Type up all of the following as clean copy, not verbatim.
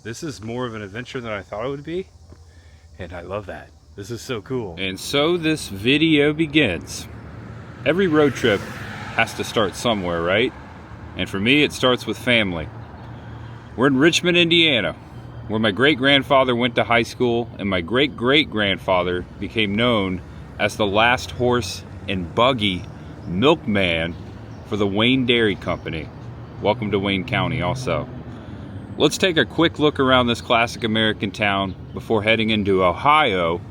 This is more of an adventure than I thought it would be, and I love that. This is so cool. And so this video begins. Every road trip has to start somewhere, right? And for me, it starts with family. We're in Richmond, Indiana, where my great-grandfather went to high school, and my great-great-grandfather became known as the last horse and buggy milkman for the Wayne Dairy Company. Welcome to Wayne County also. Let's take a quick look around this classic American town before heading into Ohio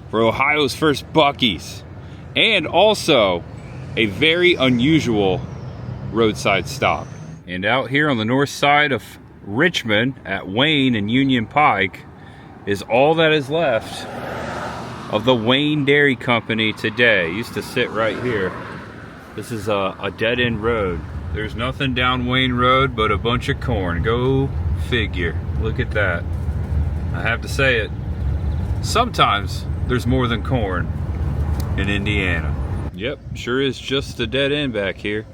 for Ohio's first BUC-EE'S, and also a very unusual roadside stop. And out here on the north side of Richmond at Wayne and Union Pike is all that is left of the Wayne Dairy Company today. It used to sit right here. This is a dead-end road. There's nothing down Wayne Road but a bunch of corn. Go figure. Look at that. I have to say it. Sometimes there's more than corn in Indiana. Yep, sure is just a dead end back here.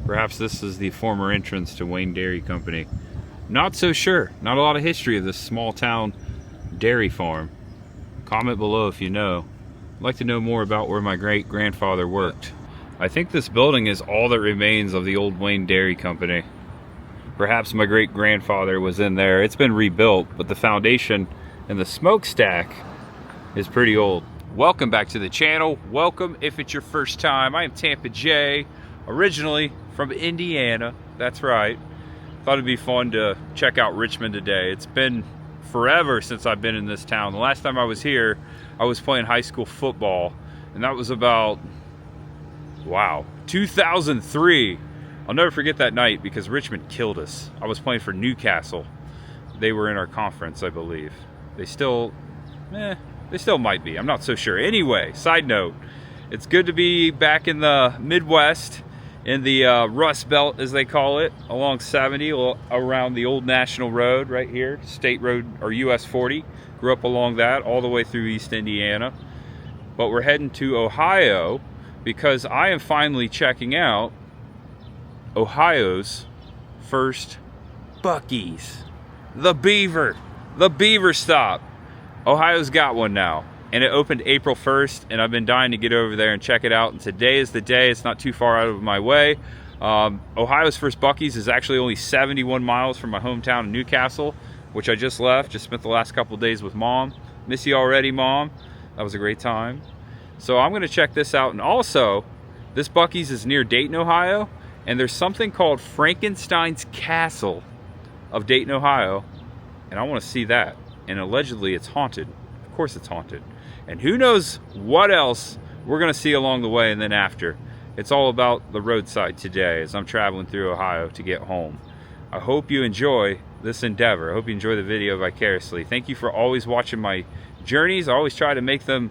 Perhaps this is the former entrance to Wayne Dairy Company. Not so sure. Not a lot of history of this small town dairy farm. Comment below if you know. I'd like to know more about where my great-grandfather worked. I think this building is all that remains of the old Wayne Dairy Company. Perhaps my great-grandfather was in there. It's been rebuilt, but the foundation and the smokestack is pretty old. Welcome back to the channel. Welcome if it's your first time. I am Tampa J, originally from Indiana. That's right. Thought it'd be fun to check out Richmond today. It's been forever since I've been in this town. The last time I was here, I was playing high school football, and that was about, wow, 2003. I'll never forget that night because Richmond killed us. I was playing for Newcastle. They were in our conference, I believe. They still might be. I'm not so sure. Anyway, side note, it's good to be back in the Midwest, in the Rust Belt, as they call it, along 70, around the old National Road right here, State Road, or US 40. Grew up along that all the way through East Indiana. But we're heading to Ohio because I am finally checking out Ohio's first BUC-EE'S. The Beaver stop. Ohio's got one now, and it opened April 1st, and I've been dying to get over there and check it out, and today is the day. It's not too far out of my way. Ohio's first BUC-EE'S is actually only 71 miles from my hometown of Newcastle, which I just left. Just spent the last couple days with Mom. Miss you already, Mom. That was a great time. So I'm going to check this out, and also, this BUC-EE'S is near Dayton, Ohio, and there's something called Frankenstein's Castle of Dayton, Ohio, and I want to see that. And allegedly it's haunted. Of course it's haunted. And who knows what else we're going to see along the way and then after. It's all about the roadside today as I'm traveling through Ohio to get home. I hope you enjoy this endeavor. I hope you enjoy the video vicariously. Thank you for always watching my journeys. I always try to make them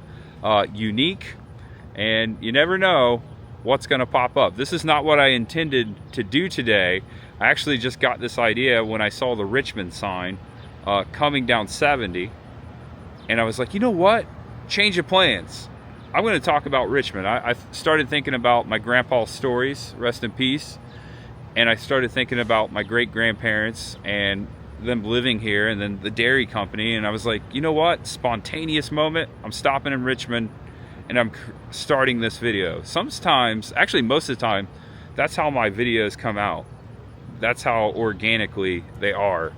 unique, and you never know what's going to pop up. This is not what I intended to do today. I actually just got this idea when I saw the Richmond sign coming down 70, and I was like, you know what? Change of plans. I'm going to talk about Richmond. I started thinking about my grandpa's stories, rest in peace, and I started thinking about my great-grandparents and them living here, and then the dairy company, and I was like, you know what? Spontaneous moment. I'm stopping in Richmond, and I'm starting this video. Sometimes, actually most of the time, that's how my videos come out. That's how organically they are.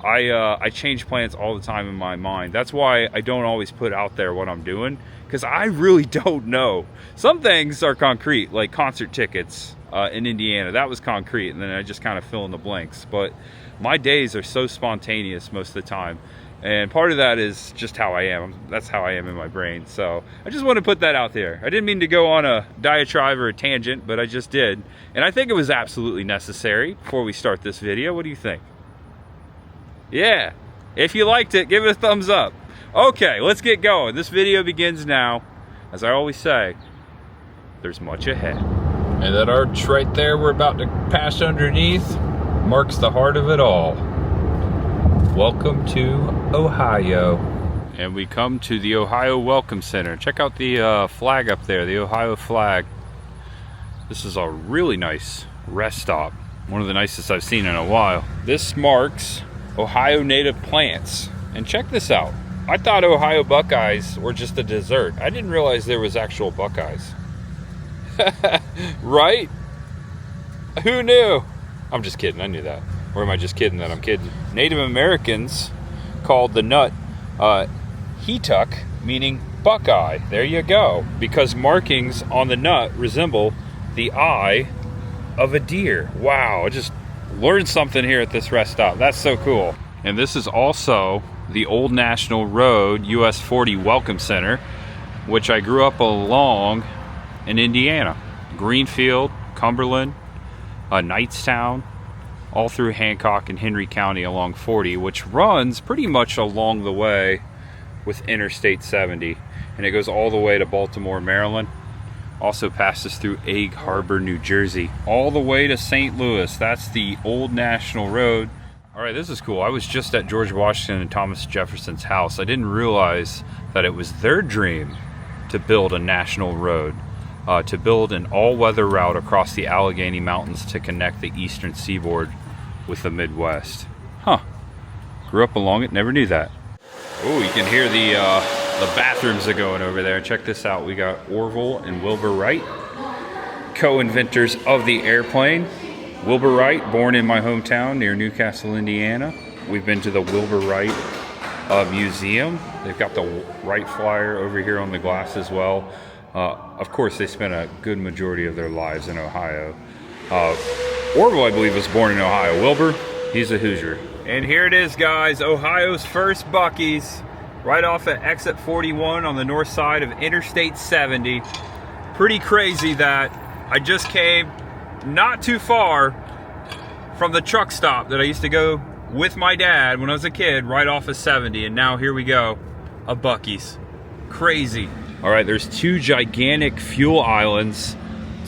I change plans all the time in my mind. That's why I don't always put out there what I'm doing, because I really don't know. Some things are concrete, like concert tickets in Indiana. That was concrete, and then I just kind of fill in the blanks. But my days are so spontaneous most of the time, and part of that is just how I am. That's how I am in my brain. So I just want to put that out there. I didn't mean to go on a diatribe or a tangent, but I just did. And I think it was absolutely necessary before we start this video. What do you think? Yeah, if you liked it, give it a thumbs up. Okay, let's get going. This video begins now. As I always say, there's much ahead. And that arch right there we're about to pass underneath marks the heart of it all. Welcome to Ohio. And we come to the Ohio Welcome Center. Check out the flag up there, the Ohio flag. This is a really nice rest stop. One of the nicest I've seen in a while. This marks Ohio native plants. And check this out. I thought Ohio Buckeyes were just a dessert. I didn't realize there was actual Buckeyes. Right? Who knew? I'm just kidding, I knew that. Or am I just kidding that I'm kidding? Native Americans called the nut Hetuck, meaning Buckeye. There you go. Because markings on the nut resemble the eye of a deer. Wow, I just learned something here at this rest stop. That's so cool. And this is also the Old National Road US 40 Welcome Center, which I grew up along in Indiana. Greenfield, Cumberland, Knightstown, all through Hancock and Henry County along 40, which runs pretty much along the way with Interstate 70. And it goes all the way to Baltimore, Maryland. Also passes through Egg Harbor, New Jersey, all the way to St. Louis. That's the Old National Road. All right, this is cool. I was just at George Washington and Thomas Jefferson's house. I didn't realize that it was their dream to build a national road, to build an all-weather route across the Allegheny Mountains to connect the eastern seaboard with the Midwest. Huh. Grew up along it, never knew that. Oh, you can hear the bathrooms are going over there. Check this out. We got Orville and Wilbur Wright, co-inventors of the airplane. Wilbur Wright, born in my hometown near Newcastle, Indiana. We've been to the Wilbur Wright Museum. They've got the Wright Flyer over here on the glass as well. Of course, they spent a good majority of their lives in Ohio. Orville, I believe, was born in Ohio. Wilbur, he's a Hoosier. And here it is, guys, Ohio's first Buc-ee's, right off at exit 41 on the north side of Interstate 70. Pretty crazy that I just came not too far from the truck stop that I used to go with my dad when I was a kid, right off of 70, and now here we go, a Buc-ee's. Crazy. All right, there's two gigantic fuel islands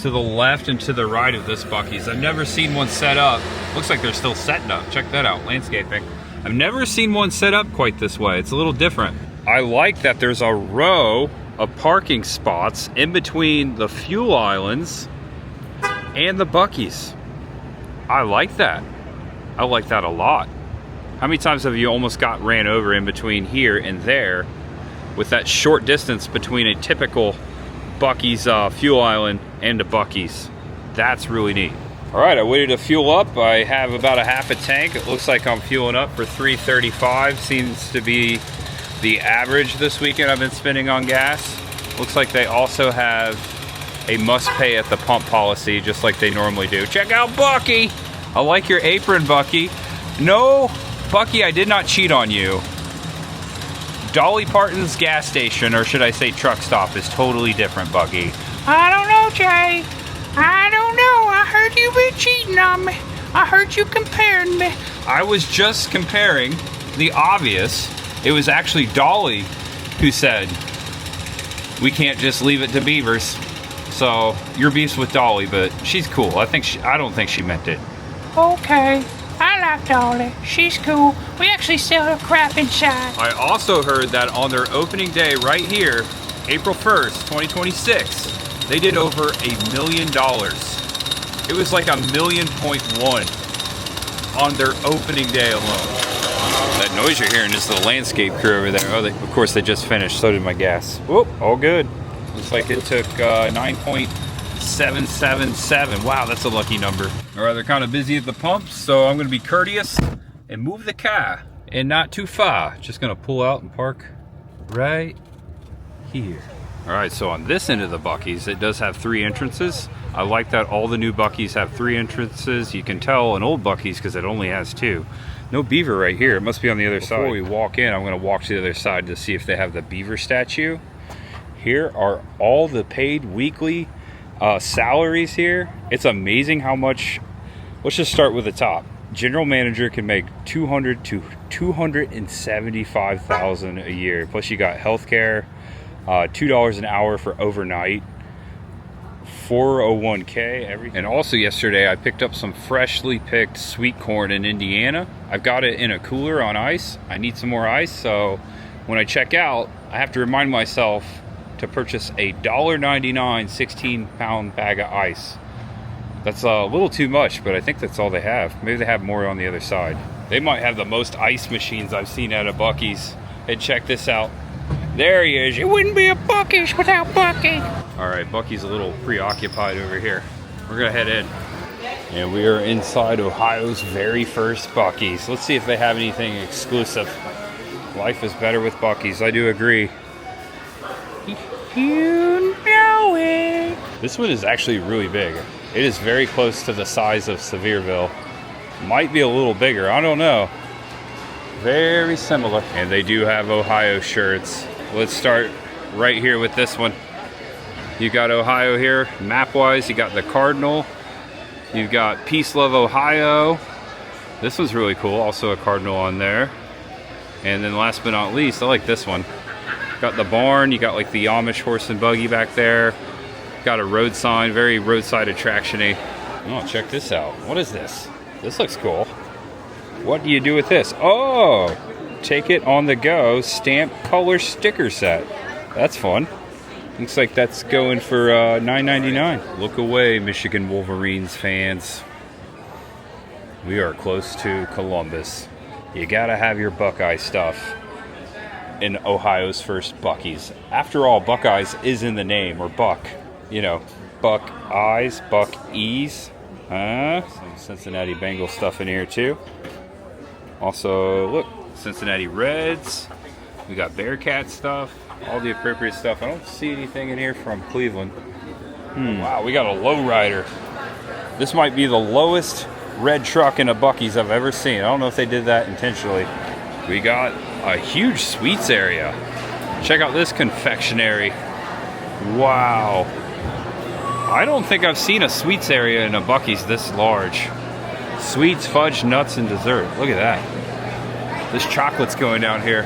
to the left and to the right of this Buc-ee's. I've never seen one set up. Looks like they're still setting up. Check that out, landscaping. I've never seen one set up quite this way. It's a little different. I like that there's a row of parking spots in between the fuel islands and the Buc-ee's. I like that. I like that a lot. How many times have you almost got ran over in between here and there with that short distance between a typical Buc-ee's fuel island and a Buc-ee's? That's really neat. All right, I waited to fuel up. I have about a half a tank. It looks like I'm fueling up for $3.35. Seems to be the average this weekend I've been spending on gas. Looks like they also have a must pay at the pump policy, just like they normally do. Check out Bucky. I like your apron, Bucky. No, Bucky, I did not cheat on you. Dolly Parton's gas station, or should I say truck stop, is totally different, Bucky. I don't know, Jay. I don't know. I heard you were cheating on me. I heard you comparing me. I was just comparing the obvious. It was actually Dolly who said, we can't just leave it to beavers. So your beef's with Dolly, but she's cool. I don't think she meant it. Okay. I like Dolly. She's cool. We actually sell her crap inside. I also heard that on their opening day right here, April 1st, 2026, they did over $1 million. It was like $1.1 million on their opening day alone. That noise you're hearing is the landscape crew over there. Oh, of course they just finished. So did my gas. Whoop, all good. Looks like it took 9.777. Wow, that's a lucky number. All right, they're kind of busy at the pumps, so I'm going to be courteous and move the car. And not too far. Just going to pull out and park right here. All right, so on this end of the Buc-ee's, it does have 3 entrances. I like that all the new Buc-ee's have 3 entrances. You can tell an old Buc-ee's because it only has 2. No beaver right here. It must be on the other side. Before we walk in, I'm going to walk to the other side to see if they have the beaver statue. Here are all the paid weekly salaries here. It's amazing how much. Let's just start with the top. General manager can make $200,000 to $275,000 a year. Plus you got healthcare, $2 an hour for overnight, 401k, everything. And also yesterday I picked up some freshly picked sweet corn in Indiana. I've got it in a cooler on ice. I need some more ice, so when I check out, I have to remind myself to purchase a $1.99 16-pound bag of ice. That's a little too much, but I think that's all they have. Maybe they have more on the other side. They might have the most ice machines I've seen at a Buc-ee's. And check this out. There he is. It wouldn't be a Buc-ee's without Bucky. All right, Buc-ee's a little preoccupied over here. We're gonna head in. And we are inside Ohio's very first Buc-ee's. Let's see if they have anything exclusive. Life is better with Buc-ee's, I do agree. You know it. This one is actually really big. It is very close to the size of Sevierville. Might be a little bigger, I don't know. Very similar. And they do have Ohio shirts. Let's start right here with this one. You got Ohio here, map-wise. You got the Cardinal. You've got Peace, Love, Ohio. This one's really cool, also a Cardinal on there. And then last but not least, I like this one. Got the barn, you got like the Amish horse and buggy back there. Got a road sign, very roadside attraction-y. Oh, check this out. What is this? This looks cool. What do you do with this? Oh, take it on the go, stamp color sticker set. That's fun. Looks like that's going for $9.99. Look away, Michigan Wolverines fans. We are close to Columbus. You gotta have your Buckeye stuff in Ohio's first Buc-ee's. After all, Buckeyes is in the name, or Buck. You know, Buc-eyes, BUC-EE'S. Some Cincinnati Bengals stuff in here too. Also, look, Cincinnati Reds. We got Bearcat stuff, all the appropriate stuff. I don't see anything in here from Cleveland. Wow, we got a lowrider. This might be the lowest red truck in a Buc-ee's I've ever seen. I don't know if they did that intentionally. We got a huge sweets area. Check out this confectionery. Wow. I don't think I've seen a sweets area in a Buc-ee's this large. Sweets, fudge, nuts, and dessert. Look at that. This chocolate's going down here.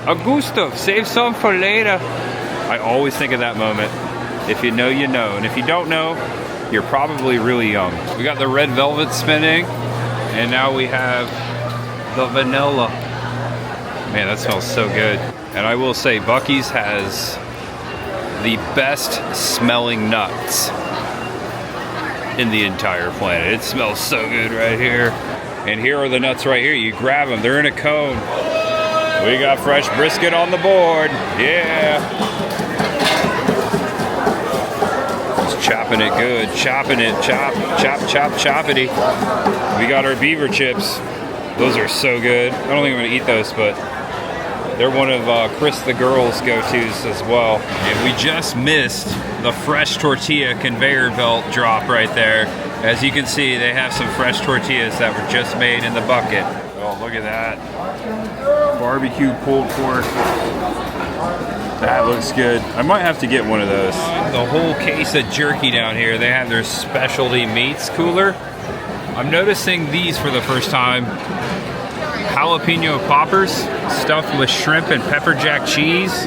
Augusto, save some for later. I always think of that moment. If you know, you know. And if you don't know, you're probably really young. We got the red velvet spinning. And now we have the vanilla. Man, that smells so good. And I will say, Buc-ee's has the best smelling nuts in the entire planet. It smells so good right here. And here are the nuts right here. You grab them, they're in a cone. We got fresh brisket on the board. Yeah. Just chopping it good, chopping it, chop, choppity. We got our beaver chips. Those are so good. I don't think I'm gonna eat those, but they're one of Chris the girl's go-tos as well. And we just missed the fresh tortilla conveyor belt drop right there. As you can see, they have some fresh tortillas that were just made in the bucket. Oh, look at that. Barbecue pulled pork. That looks good. I might have to get one of those. The whole case of jerky down here. They have their specialty meats cooler. I'm noticing these for the first time. Jalapeno poppers stuffed with shrimp and pepper jack cheese.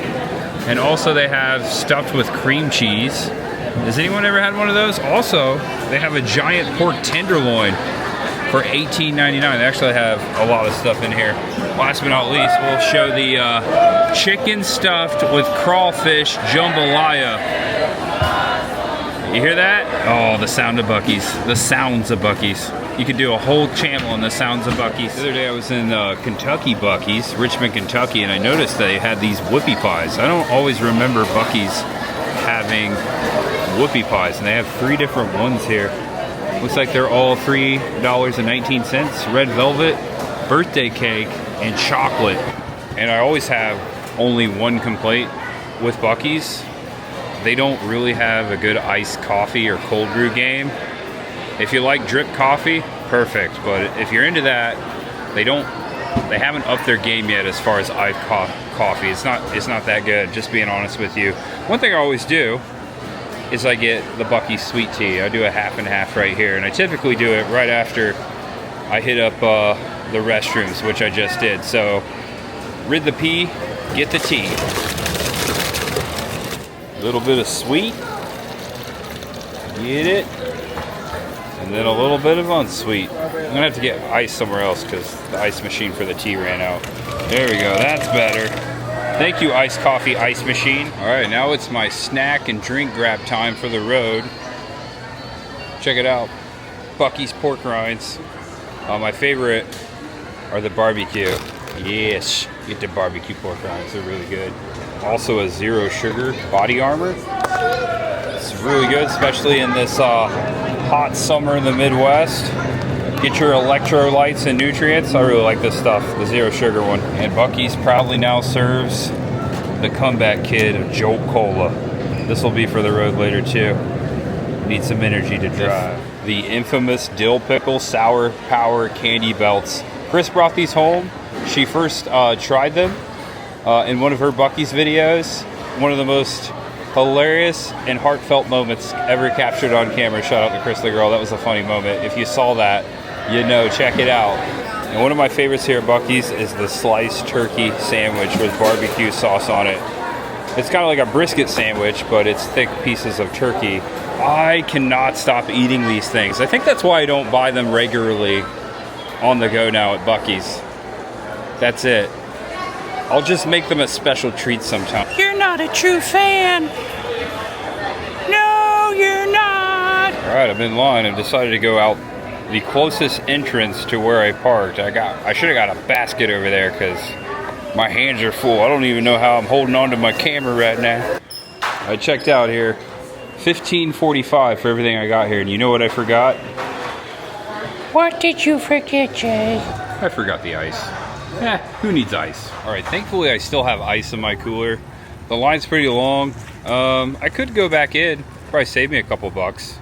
And also they have stuffed with cream cheese. Has anyone ever had one of those? Also, they have a giant pork tenderloin for $18.99. They actually have a lot of stuff in here. Last but not least, we'll show the chicken stuffed with crawfish jambalaya. You hear that? Oh, the sound of Buc-ee's. The sounds of Buc-ee's. You could do a whole channel on the sounds of Buc-ee's. The other day I was in Kentucky Buc-ee's, Richmond, Kentucky, and I noticed they had these whoopie pies. I don't always remember Buc-ee's having whoopie pies, and they have 3 different ones here. Looks like they're all $3.19. Red velvet, birthday cake, and chocolate. And I always have only one complaint with Buc-ee's. They don't really have a good iced coffee or cold brew game. If you like drip coffee, perfect. But if you're into that, they haven't upped their game yet as far as iced coffee. It's not that good, just being honest with you. One thing I always do is I get the Buc-ee's sweet tea. I do a half and half right here, and I typically do it right after I hit up the restrooms, which I just did. So rid the pee, get the tea. A little bit of sweet, get it, and then a little bit of unsweet. I'm gonna have to get ice somewhere else because the ice machine for the tea ran out. There we go, that's better. Thank you, iced coffee ice machine. All right, now it's my snack and drink grab time for the road. Check it out, Buc-ee's pork rinds. My favorite are the barbecue. Yes, get the barbecue pork rinds. They're really good. Also a zero sugar body armor. It's really good, especially in this hot summer in the Midwest. Get your electrolytes and nutrients. I really like this stuff, the zero sugar one. And Buc-ee's proudly now serves the comeback kid of Jolt Cola. This will be for the road later too. Need some energy to drive. The infamous dill pickle sour power candy belts. Chris brought these home. She first tried them in one of her Buc-ee's videos. One of the most hilarious and heartfelt moments ever captured on camera. Shout out to Chris the girl. That was a funny moment. If you saw that, you know, check it out. And one of my favorites here at Buc-ee's is the sliced turkey sandwich with barbecue sauce on it. It's kind of like a brisket sandwich, but it's thick pieces of turkey. I cannot stop eating these things. I think that's why I don't buy them regularly on the go now at Buc-ee's. That's it. I'll just make them a special treat sometime. You're not a true fan. No, you're not. All right, I'm in line. I've decided to go out the closest entrance to where I parked. I should have got a basket over there because my hands are full. I don't even know how I'm holding on to my camera right now. I checked out here. $15.45 for everything I got here. And you know what I forgot? What did you forget, Jay? I forgot the ice. Who needs ice? All right, thankfully I still have ice in my cooler. The line's pretty long. I could go back in. Probably save me a couple bucks.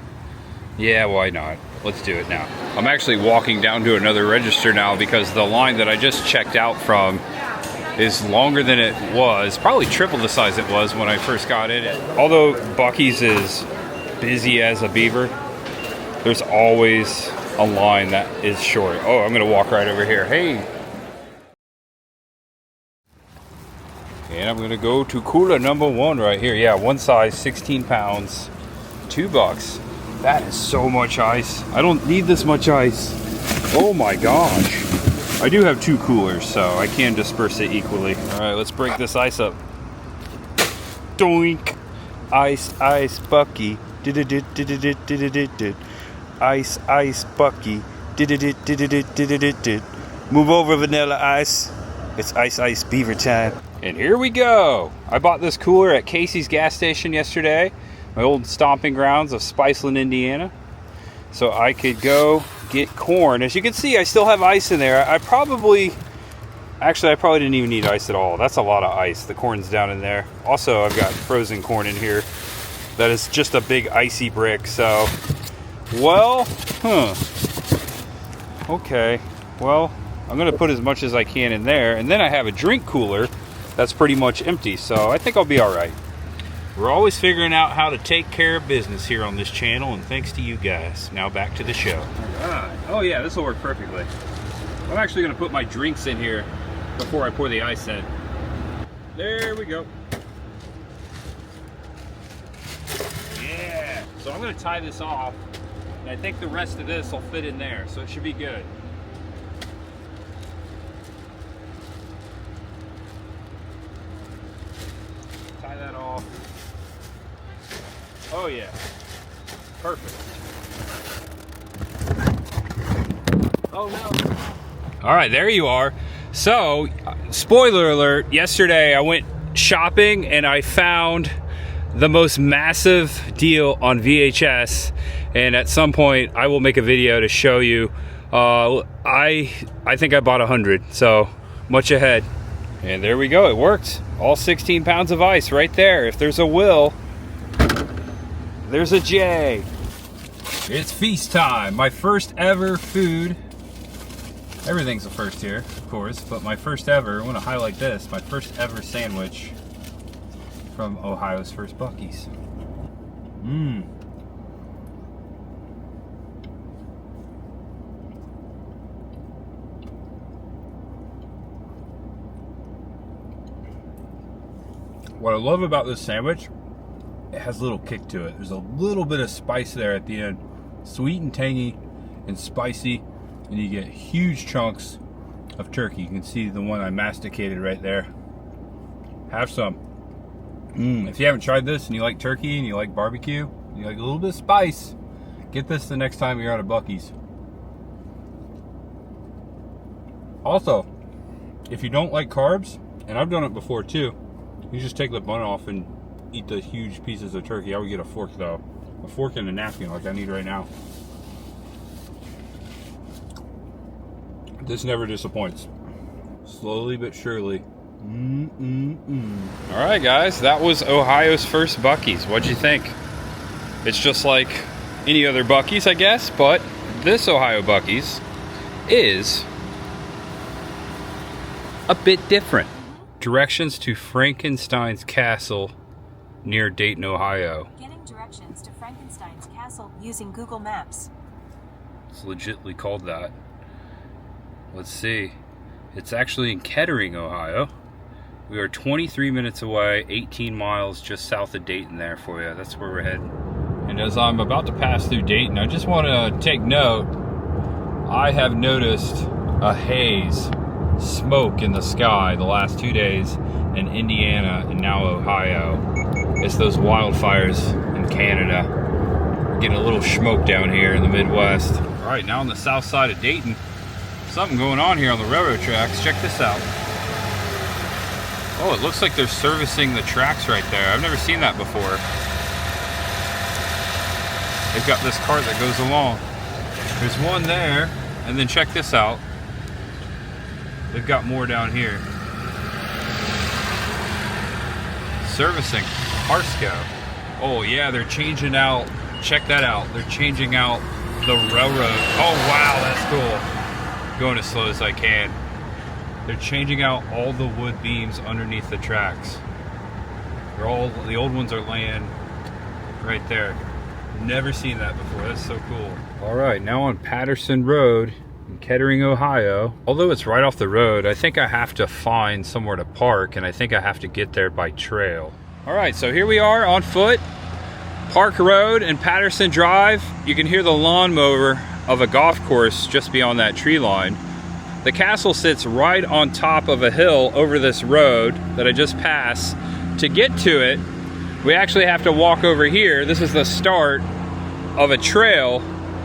Yeah, why not? Let's do it now. I'm actually walking down to another register now because the line that I just checked out from is longer than it was, probably triple the size it was when I first got in it. Although Buc-ee's is busy as a beaver, there's always a line that is short. Oh, I'm gonna walk right over here. Hey. And I'm gonna go to cooler number 1 right here. Yeah, one size, 16 pounds, $2. That is so much ice. I don't need this much ice. Oh my gosh. I do have 2 coolers, so I can disperse it equally. All right, let's break this ice up. Doink. Ice, ice, Buc-ee. Ice, ice, Buc-ee. Move over, Vanilla Ice. It's ice, ice, beaver time. And here we go. I bought this cooler at Casey's gas station yesterday, my old stomping grounds of Spiceland, Indiana. So I could go get corn. As you can see, I still have ice in there. I probably didn't even need ice at all. That's a lot of ice. The corn's down in there. Also, I've got frozen corn in here. That is just a big icy brick. So, well, okay. Well, I'm gonna put as much as I can in there. And then I have a drink cooler that's pretty much empty. So I think I'll be all right. We're always figuring out how to take care of business here on this channel, and thanks to you guys. Now back to the show. Oh yeah, this will work perfectly. I'm actually gonna put my drinks in here before I pour the ice in. There we go. Yeah, so I'm gonna tie this off, and I think the rest of this will fit in there, so it should be good. Tie that off. Oh yeah, perfect. Oh no. All right, there you are. So, spoiler alert, yesterday I went shopping and I found the most massive deal on VHS, and at some point I will make a video to show you. I think I bought 100, so much ahead. And there we go, it worked. All 16 pounds of ice right there. If there's a will, there's a J. It's feast time. My first ever food. Everything's a first here, of course, but my first ever, I want to highlight this, my first ever sandwich from Ohio's first Buc-ee's. What I love about this sandwich, it has a little kick to it. There's a little bit of spice there at the end. Sweet and tangy and spicy. And you get huge chunks of turkey. You can see the one I masticated right there. Have some. If you haven't tried this and you like turkey and you like barbecue, and you like a little bit of spice, get this the next time you're out of Buc-ee's. Also, if you don't like carbs, and I've done it before too, you just take the bun off and eat the huge pieces of turkey. I would get a fork though. A fork and a napkin like I need right now. This never disappoints. Slowly but surely. All right, guys, that was Ohio's first Buc-ee's. What'd you think? It's just like any other Buc-ee's, I guess, but this Ohio Buc-ee's is a bit different. Directions to Frankenstein's Castle near Dayton, Ohio. Getting directions to Frankenstein's Castle using Google Maps. It's legitimately called that. Let's see. It's actually in Kettering, Ohio. We are 23 minutes away, 18 miles just south of Dayton there for you. That's where we're heading. And as I'm about to pass through Dayton, I just want to take note. I have noticed a haze, smoke in the sky the last 2 days in Indiana and now Ohio. It's those wildfires in Canada. We're getting a little smoke down here in the Midwest. All right, now on the south side of Dayton, something going on here on the railroad tracks. Check this out. Oh, it looks like they're servicing the tracks right there. I've never seen that before. They've got this cart that goes along. There's one there, and then check this out. They've got more down here. Servicing Harsco. Oh yeah, they're changing out, check that out. They're changing out the railroad. Oh wow, that's cool. Going as slow as I can. They're changing out all the wood beams underneath the tracks. The old ones are laying right there. Never seen that before. That's so cool. All right, now on Patterson Road in Kettering, Ohio. Although it's right off the road, I think I have to find somewhere to park, and I think I have to get there by trail. All right, so here we are on foot. Park Road and Patterson Drive. You can hear the lawnmower of a golf course just beyond that tree line. The castle sits right on top of a hill over this road that I just passed. To get to it, we actually have to walk over here. This is the start of a trail,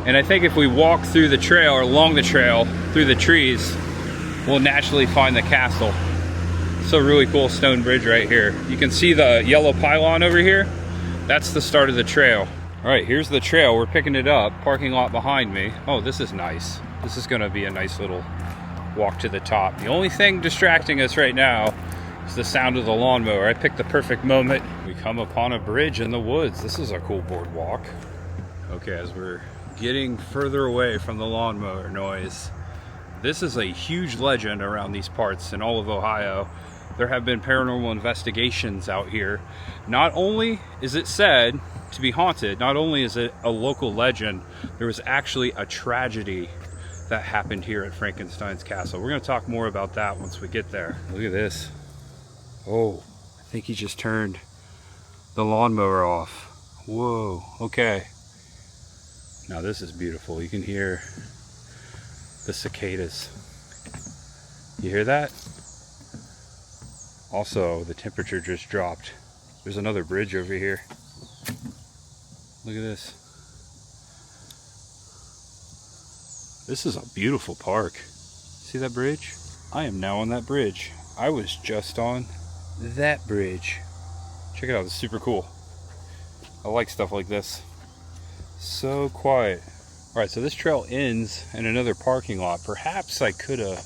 and I think if we walk through the trail or along the trail through the trees, we'll naturally find the castle. It's a really cool stone bridge right here. You can see the yellow pylon over here. That's the start of the trail. All right, here's the trail. We're picking it up. Parking lot behind me. Oh, this is nice. This is gonna be a nice little walk to the top. The only thing distracting us right now is the sound of the lawnmower. I picked the perfect moment. We come upon a bridge in the woods. This is a cool boardwalk. Okay, as we're getting further away from the lawnmower noise, this is a huge legend around these parts in all of Ohio. There have been paranormal investigations out here. Not only is it said to be haunted, not only is it a local legend, there was actually a tragedy that happened here at Frankenstein's Castle. We're gonna talk more about that once we get there. Look at this. Oh, I think he just turned the lawnmower off. Whoa, okay. Now this is beautiful. You can hear the cicadas. You hear that? Also, the temperature just dropped. There's another bridge over here. Look at this. This is a beautiful park. See that bridge? I am now on that bridge. I was just on that bridge. Check it out, it's super cool. I like stuff like this. So quiet. All right, so this trail ends in another parking lot. Perhaps I could have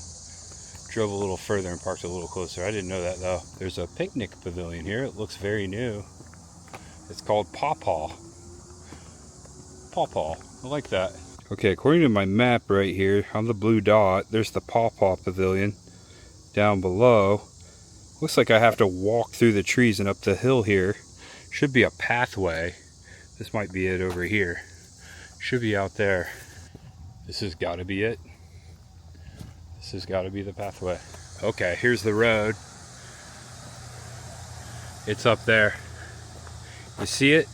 drove a little further and parked a little closer. I didn't know that though. There's a picnic pavilion here. It looks very new. It's called Pawpaw. Pawpaw, I like that. Okay, according to my map right here on the blue dot, there's the Pawpaw Pavilion down below. Looks like I have to walk through the trees and up the hill here. Should be a pathway. This might be it over here. Should be out there. This has got to be it. This has got to be the pathway. Okay, here's the road. It's up there. You see it?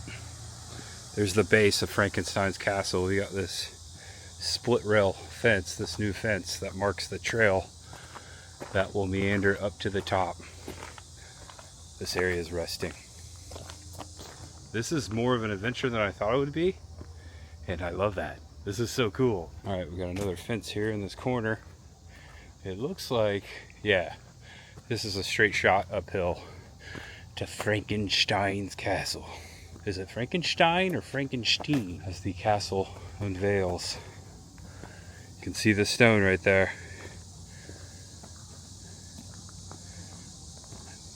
There's the base of Frankenstein's Castle. We got this split rail fence, this new fence that marks the trail that will meander up to the top. This area is resting. This is more of an adventure than I thought it would be, and I love that. This is so cool. All right, we got another fence here in this corner. It looks like, yeah, this is a straight shot uphill to Frankenstein's Castle. Is it Frankenstein or Frankenstein? As the castle unveils. You can see the stone right there.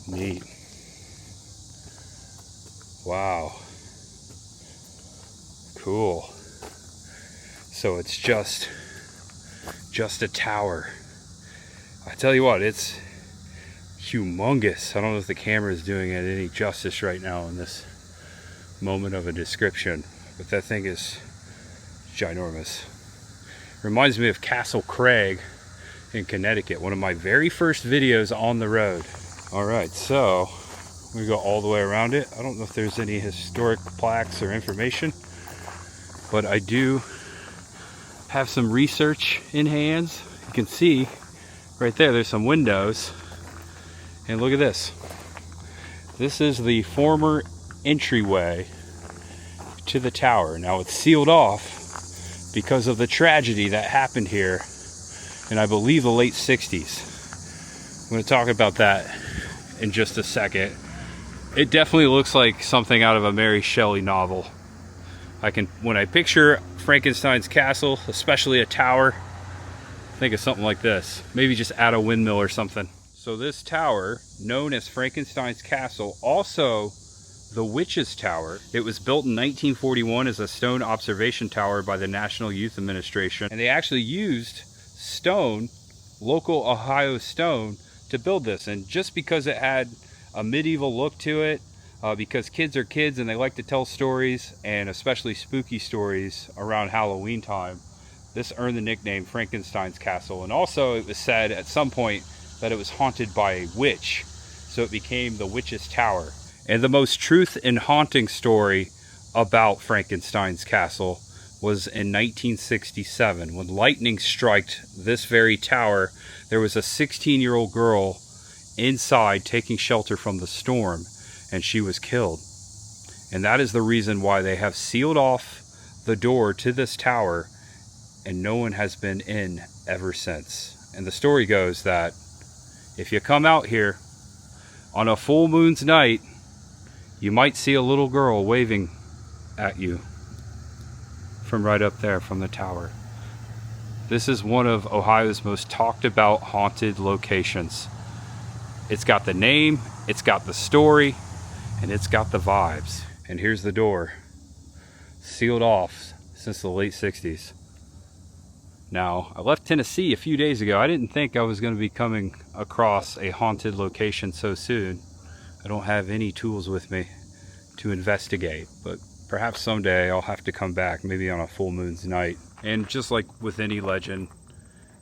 Neat. Wow. Cool. So it's just a tower. I tell you what, it's humongous. I don't know if the camera is doing it any justice right now in this moment of a description, but that thing is ginormous. Reminds me of Castle Craig in Connecticut, one of my very first videos on the road. All right, so we go all the way around it. I don't know if there's any historic plaques or information, but I do have some research in hands. You can see right there's some windows, and look at this. This is the former entryway to the tower. Now it's sealed off because of the tragedy that happened here in, I believe, the late 60s. I'm going to talk about that in just a second. It definitely looks like something out of a Mary Shelley novel. When I picture Frankenstein's Castle, especially a tower, think of something like this. Maybe just add a windmill or something. So this tower, known as Frankenstein's Castle, also the Witch's Tower. It was built in 1941 as a stone observation tower by the National Youth Administration. And they actually used stone, local Ohio stone, to build this. And just because it had a medieval look to it, because kids are kids and they like to tell stories, and especially spooky stories around Halloween time, this earned the nickname Frankenstein's Castle. And also it was said at some point that it was haunted by a witch, so it became the Witch's Tower. And the most truth in haunting story about Frankenstein's Castle was in 1967, when lightning struck this very tower. There was a 16-year-old girl inside taking shelter from the storm, and she was killed. And that is the reason why they have sealed off the door to this tower, and no one has been in ever since. And the story goes that if you come out here on a full moon's night, you might see a little girl waving at you from right up there from the tower. This is one of Ohio's most talked about haunted locations. It's got the name, it's got the story, and it's got the vibes. And here's the door, sealed off since the late 60s. Now, I left Tennessee a few days ago. I didn't think I was going to be coming across a haunted location so soon. I don't have any tools with me to investigate, but perhaps someday I'll have to come back, maybe on a full moon's night. And just like with any legend,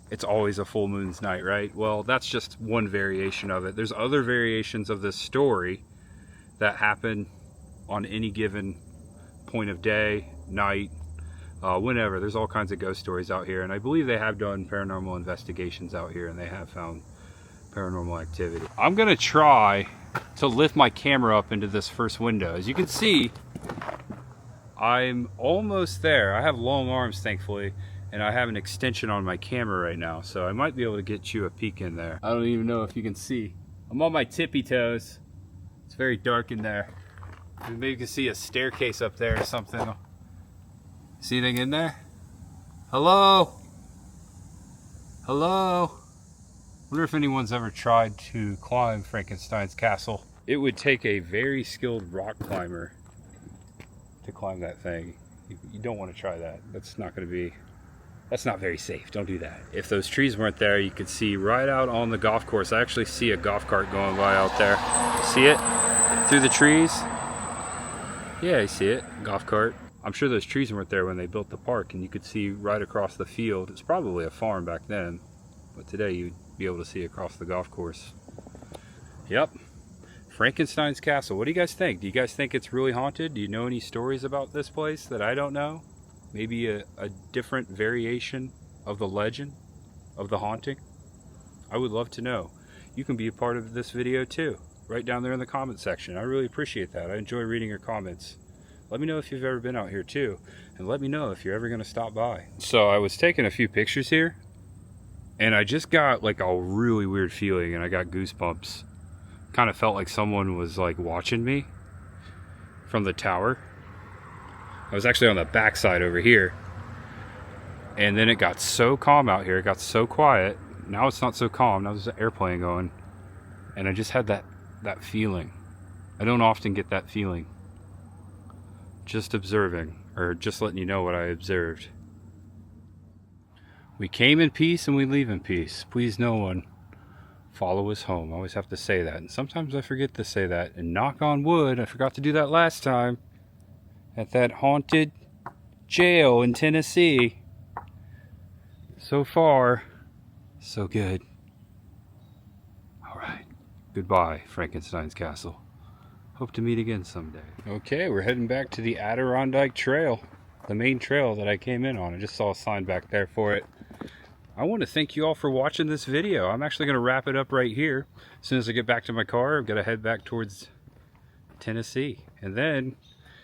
it's always a full moon's night, right? Well, that's just one variation of it. There's other variations of this story that happen on any given point of day, night, whenever. There's all kinds of ghost stories out here, and I believe they have done paranormal investigations out here, and they have found paranormal activity. I'm gonna try to lift my camera up into this first window. As you can see, I'm almost there. I have long arms, thankfully, and I have an extension on my camera right now, so I might be able to get you a peek in there. I don't even know if you can see. I'm on my tippy toes. It's very dark in there. Maybe you can see a staircase up there or something. See anything in there? Hello? Hello? Wonder if anyone's ever tried to climb Frankenstein's Castle. It would take a very skilled rock climber to climb that thing. You don't want to try that. That's not very safe. Don't do that. If those trees weren't there, you could see right out on the golf course. I actually see a golf cart going by out there. See it? Through the trees? Yeah, I see it. Golf cart. I'm sure those trees weren't there when they built the park, and you could see right across the field. It's probably a farm back then, but today you'd be able to see across the golf course. Yep. Frankenstein's Castle. What do you guys think? Do you guys think it's really haunted? Do you know any stories about this place that I don't know? Maybe a different variation of the legend of the haunting? I would love to know. You can be a part of this video too, right down there in the comment section. I really appreciate that. I enjoy reading your comments. Let me know if you've ever been out here too, and let me know if you're ever going to stop by. So I was taking a few pictures here, And I just got like a really weird feeling, and I got goosebumps. Kind of felt like someone was like watching me from the tower. I was actually on the backside over here. And then it got so calm out here. It got so quiet. Now it's not so calm. Now there's an airplane going. And I just had that feeling. I don't often get that feeling. Just observing, or just letting you know what I observed. We came in peace and we leave in peace. Please no one follow us home. I always have to say that. And sometimes I forget to say that. And knock on wood, I forgot to do that last time. At that haunted jail in Tennessee. So far, so good. Alright. Goodbye, Frankenstein's Castle. Hope to meet again someday. Okay, we're heading back to the Adirondack Trail. The main trail that I came in on. I just saw a sign back there for it. I want to thank you all for watching this video. I'm actually going to wrap it up right here. As soon as I get back to my car, I've got to head back towards Tennessee. And then,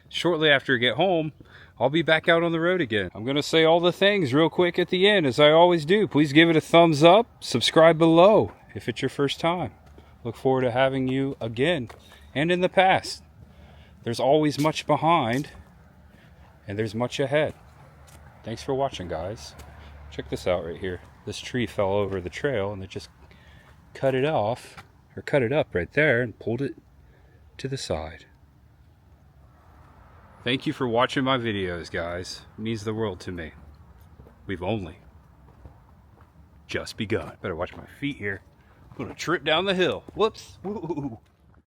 shortly after I get home, I'll be back out on the road again. I'm going to say all the things real quick at the end, as I always do. Please give it a thumbs up. Subscribe below if it's your first time. Look forward to having you again. And in the past. There's always much behind. And there's much ahead. Thanks for watching, guys. Check this out right here. This tree fell over the trail and it just cut it off, or cut it up right there and pulled it to the side. Thank you for watching my videos, guys. It means the world to me. We've only just begun. Better watch my feet here. I'm gonna trip down the hill. Whoops. Woo-hoo.